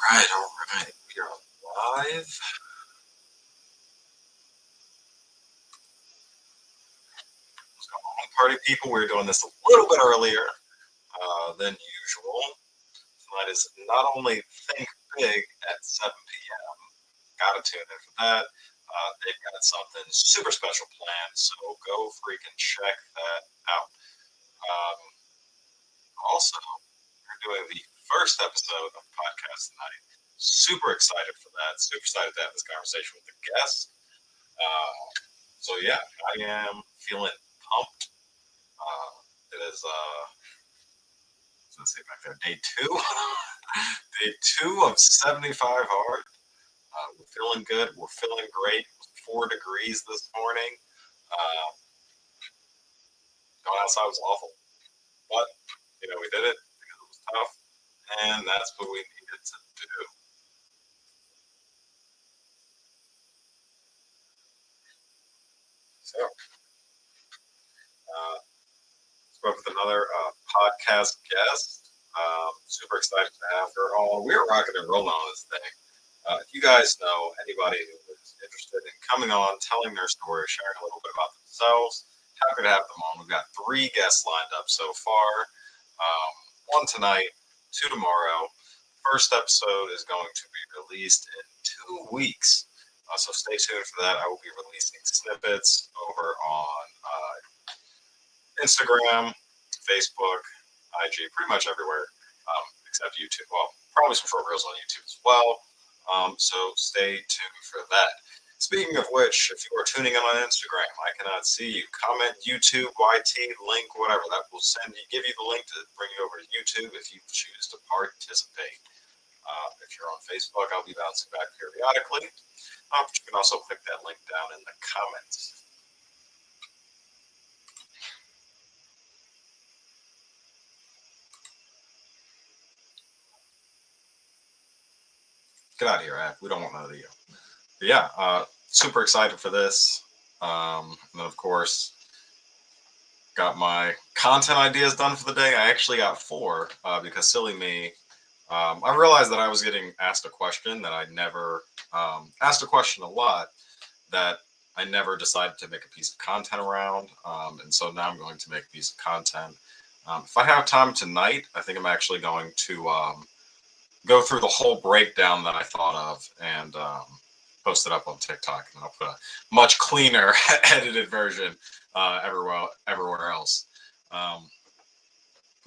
All right. We are live. Party people, we're doing this a little bit earlier than usual. Tonight is not only Think Big at 7 p.m. Gotta tune in for that. They've got something super special planned, so go freaking check that out. Um, Also, we're doing the first episode of the podcast tonight. Super excited for that. Super excited to have this conversation with the guest. So yeah, I am feeling pumped. It is let's see back there, day two, day two of 75 hard. We're feeling good. We're feeling great. It was 4 degrees this morning. Uh, Going outside was awful, but we did it because it was tough, and that's what we needed to do. So, spoke with another podcast guest. Super excited to have her on. We're rocking and rolling on this thing. If you guys know anybody who is interested in coming on, telling their story, sharing a little bit about themselves, happy to have them on. We've got 3 guests lined up so far. One tonight, 2 tomorrow. First episode is going to be released in 2 weeks. So stay tuned for that. I will be releasing snippets over on Instagram, Facebook, IG, pretty much everywhere except YouTube. Well, probably some short reels on YouTube as well. So stay tuned for that. Speaking of which, if you are tuning in on Instagram, I cannot see you. Comment YouTube, YT, link, whatever. That will give you the link to bring you over to YouTube if you choose to participate. If you're on Facebook, I'll be bouncing back periodically. But you can also click that link down in the comments. Get out of here, Ab. We don't want none of you. But yeah, super excited for this. And then, of course, got my content ideas done for the day. I actually got 4 because silly me. I realized that I was getting asked a question that I never asked a question a lot that I never decided to make a piece of content around. And so now I'm going to make a piece of content. If I have time tonight, I think I'm actually going to go through the whole breakdown that I thought of and post it up on TikTok. And I'll put a much cleaner edited version everywhere else.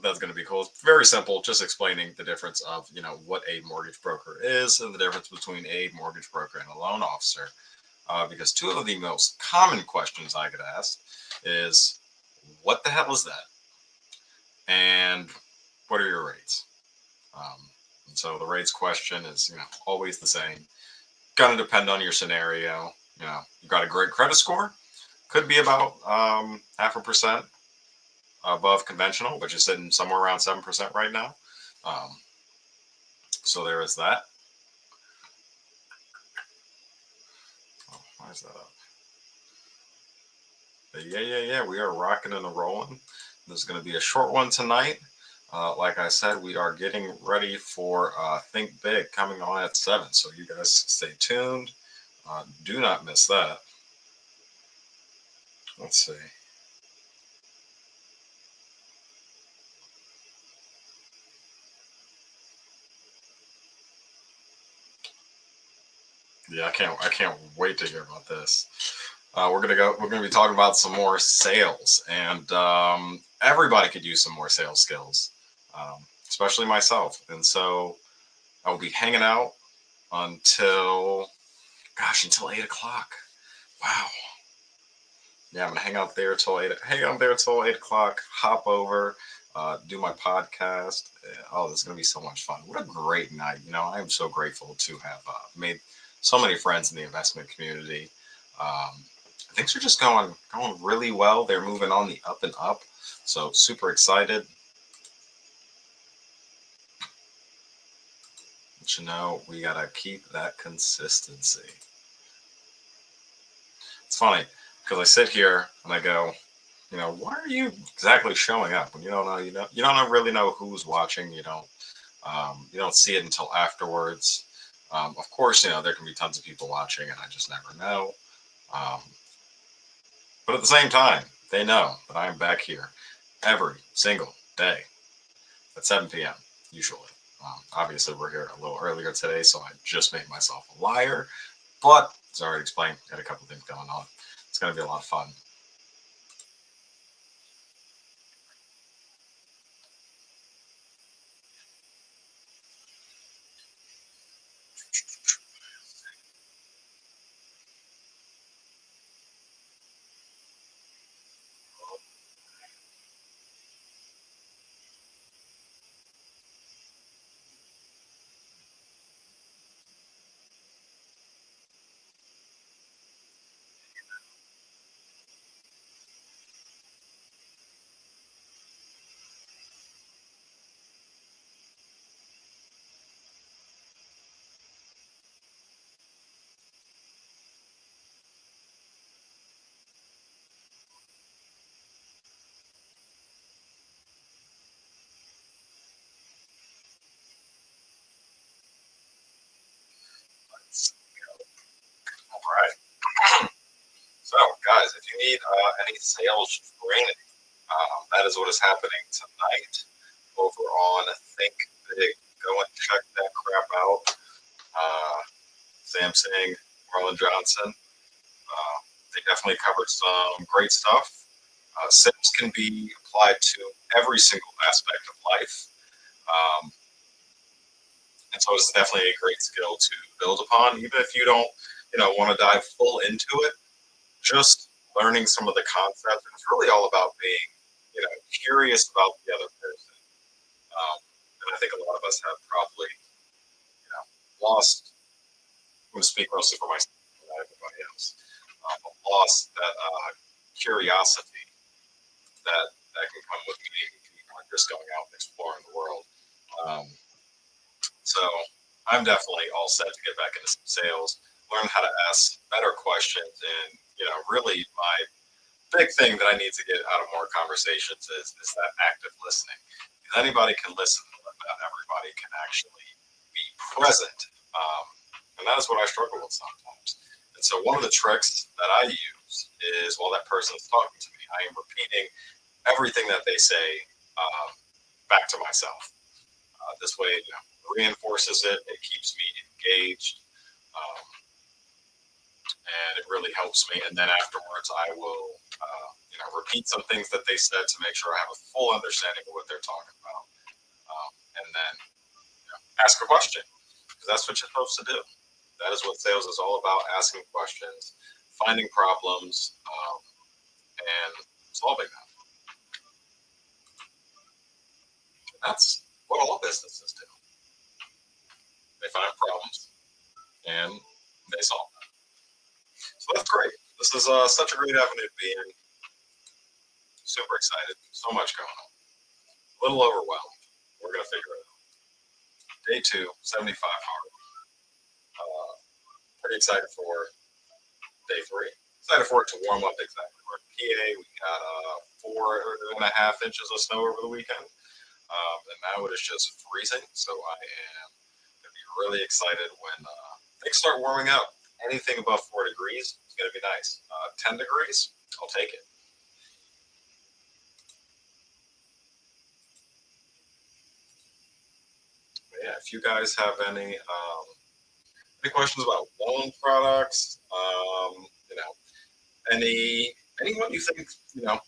That's going to be cool. It's very simple, just explaining the difference of what a mortgage broker is and the difference between a mortgage broker and a loan officer. Because 2 of the most common questions I get asked is, what the hell is that? And what are your rates? And so the rates question is always the same. Going to depend on your scenario. You got a great credit score, could be about 0.5% above conventional, which is sitting somewhere around 7% right now. So there is that. Oh, why is that up? But yeah. We are rocking and rolling. This is going to be a short one tonight. Like I said, we are getting ready for Think Big coming on at 7. So you guys stay tuned. Do not miss that. Let's see. Yeah, I can't wait to hear about this. We're gonna be talking about some more sales, and everybody could use some more sales skills, especially myself. And so I will be hanging out until Gosh, until 8 o'clock. Wow. Yeah, I'm gonna hang out there till 8. Hang out there till 8 o'clock. Hop over, do my podcast. Oh, this is gonna be so much fun. What a great night! I am so grateful to have made so many friends in the investment community. Um, Things are just going really well. They're moving on the up and up. So super excited. But we gotta keep that consistency. It's funny because I sit here and I go, why are you exactly showing up when you don't know, you don't really know who's watching. You don't see it until afterwards. Of course, there can be tons of people watching, and I just never know. Um, but at the same time, they know that I am back here every single day at 7 p.m. usually. Obviously, we're here a little earlier today, so I just made myself a liar. But as I already explained, got a couple things going on. It's going to be a lot of fun. All right. So, guys, if you need any sales training, that is what is happening tonight over on Think Big. Go and check that crap out. Uh, Samsung, Marlon Johnson. They definitely covered some great stuff. Sales can be applied to every single aspect of life. Um, and so it's definitely a great skill to build upon, even if you don't, want to dive full into it. Just learning some of the concepts. And it's really all about being, curious about the other person. And I think a lot of us have probably, lost. I'm going to speak mostly for myself, not everybody else. But lost that curiosity that can come with meeting people and just going out and exploring the world. Um, so I'm definitely all set to get back into some sales, learn how to ask better questions, and really my big thing that I need to get out of more conversations is that active listening. Because anybody can listen, but not everybody can actually be present. Um, and that is what I struggle with sometimes. And so one of the tricks that I use is while that person is talking to me, I am repeating everything that they say um, back to myself. This way, reinforces it. It keeps me engaged. Um, and it really helps me. And then afterwards, I will, repeat some things that they said to make sure I have a full understanding of what they're talking about, and then ask a question because that's what you're supposed to do. That is what sales is all about: asking questions, finding problems, and solving them. That's what all businesses do. They find problems and they solve them. So that's great. This is such a great avenue to be in. Super excited. So much going on. A little overwhelmed. We're going to figure it out. Day two, 75 hard. Uh, Pretty excited for day three. Excited for it to warm up exactly. We're in PA. We got 4.5 inches of snow over the weekend. And now it is just freezing. So I am going to be really excited when things start warming up. Anything above 4 degrees is going to be nice. 10 degrees, I'll take it. But yeah, if you guys have any questions about loan products, anyone you think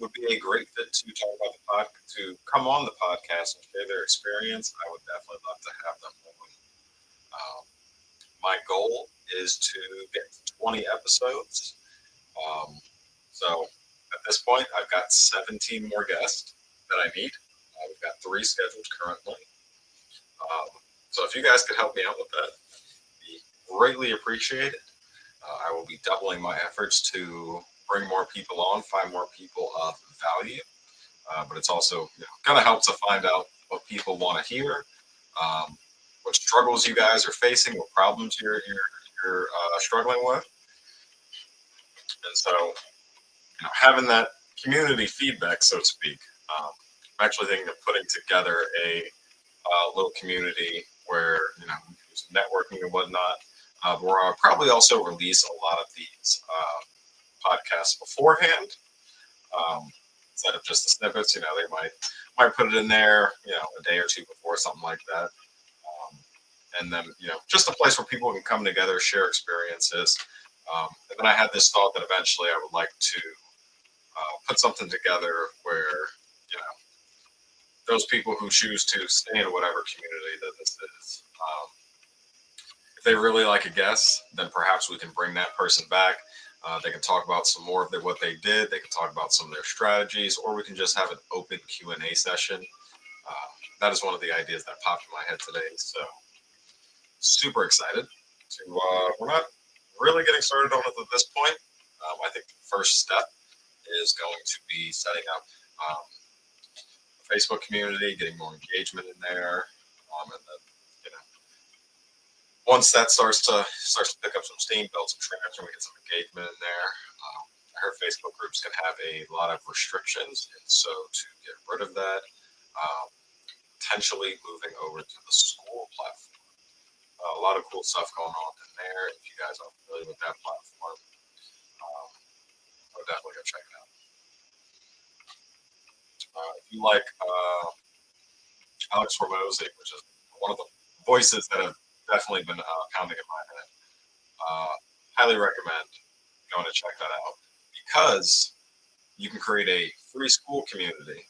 would be a great fit to talk about the pod, to come on the podcast and share their experience, I would definitely love to have them on. My goal is to get to 20 episodes. Um, so at this point, I've got 17 more guests that I need. We've got 3 scheduled currently. Um, so if you guys could help me out with that, be greatly appreciated. I will be doubling my efforts to bring more people on, find more people of value. But it's also going to help to find out what people want to hear, um, what struggles you guys are facing, what problems you're struggling with, and so having that community feedback, so to speak. Um, I'm actually thinking of putting together a little community where there's networking and whatnot. Where I'll probably also release a lot of these podcasts beforehand, um, instead of just the snippets. They might put it in there, a day or two before, something like that. And then, just a place where people can come together, share experiences. And then I had this thought that eventually I would like to put something together where, you know, those people who choose to stay in whatever community that this is, if they really like a guest, then perhaps we can bring that person back. They can talk about some more of what they did. They can talk about some of their strategies, or we can just have an open Q&A session. That is one of the ideas that popped in my head today. So super excited to. We're not really getting started on it at this point. I think the first step is going to be setting up a Facebook community, getting more engagement in there, and then once that starts to pick up some steam, build some traction, we get some engagement in there. I heard Facebook groups can have a lot of restrictions, and so to get rid of that, potentially moving over to the school platform. A lot of cool stuff going on in there. If you guys are familiar with that platform, I would definitely go check it out. If you like Alex Ramosi, which is one of the voices that have definitely been pounding in my head, highly recommend going to check that out because you can create a free school community.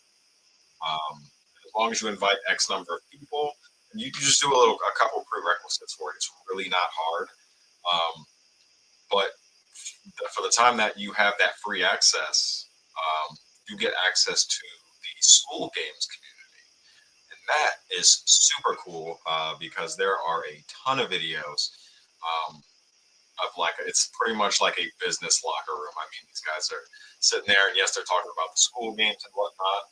As long as you invite X number of people, and you can just do a couple prerequisites for it. It's really not hard. But for the time that you have that free access, you get access to the school games community. And that is super cool because there are a ton of videos of it's pretty much like a business locker room. I mean, these guys are sitting there, and yes, they're talking about the school games and whatnot.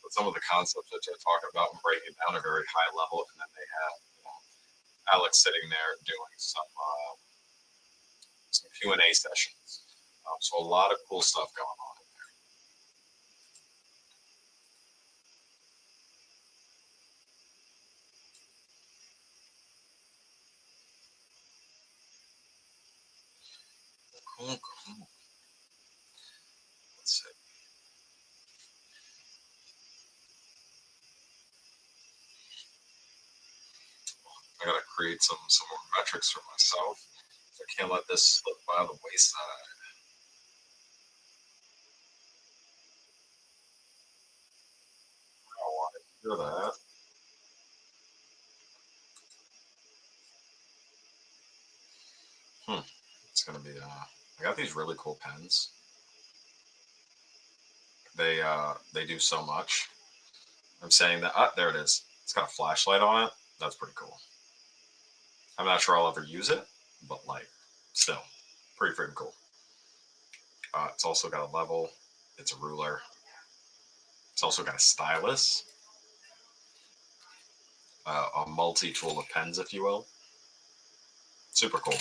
But some of the concepts that they're talking about and breaking down are very high level. And then they have Alex sitting there doing some Q&A sessions. So a lot of cool stuff going on in there. Cool, cool. Let's see. I gotta create some more metrics for myself. I can't let this slip by the wayside. I don't want to do that. It's gonna be. I got these really cool pens. They do so much. I'm saying that. There it is. It's got a flashlight on it. That's pretty cool. I'm not sure I'll ever use it, but still, pretty freaking cool. It's also got a level. It's a ruler. It's also got a stylus, a multi-tool of pens, if you will. Super cool.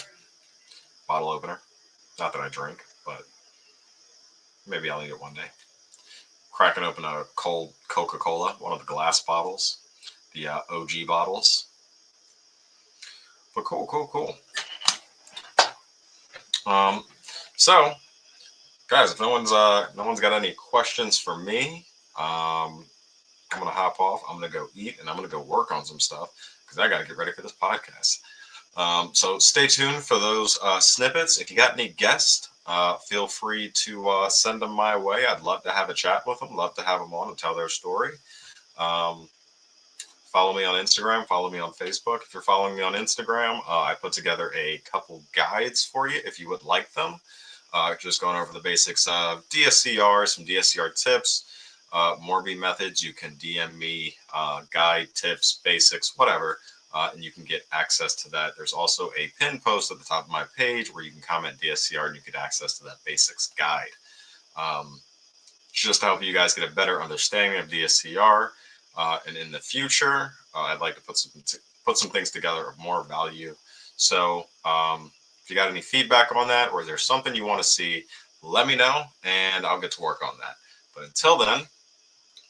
Bottle opener. Not that I drink, but maybe I'll eat it one day. Cracking open a cold Coca-Cola, one of the glass bottles, the OG bottles. But cool, cool, cool. So, guys, if no one's got any questions for me, I'm gonna hop off. I'm gonna go eat, and I'm gonna go work on some stuff because I gotta get ready for this podcast. So stay tuned for those snippets. If you got any guests, feel free to send them my way. I'd love to have a chat with them. Love to have them on and tell their story. Find follow me on Instagram, follow me on Facebook. If you're following me on Instagram, I put together a couple guides for you if you would like them. Just going over the basics of DSCR, some DSCR tips, Morby methods. You can DM me guide, tips, basics, whatever, and you can get access to that. There's also a pin post at the top of my page where you can comment DSCR and you get access to that basics guide. Just to help you guys get a better understanding of DSCR. And in the future, I'd like to put some things together of more value. So if you got any feedback on that, or there's something you want to see, let me know and I'll get to work on that. But until then,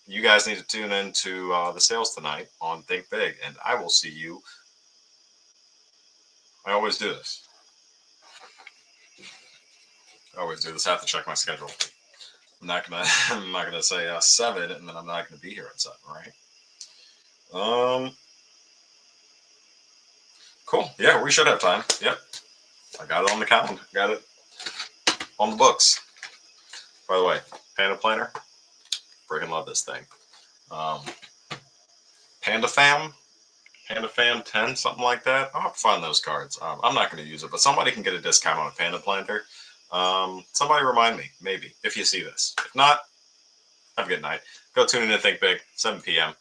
you guys need to tune in to the sales tonight on Think Big, and I will see you. I always do this. I have to check my schedule. I'm not gonna say 7, and then I'm not gonna be here at 7, right? Cool. Yeah, we should have time. Yep, I got it on the calendar. Got it on the books. By the way, Panda Planner, freaking love this thing. Panda Fam 10, something like that. I'll have to find those cards. I'm not going to use it, but somebody can get a discount on a Panda Planner. Somebody remind me, maybe, if you see this. If not, have a good night. Go tune in to Think Big, 7 p.m.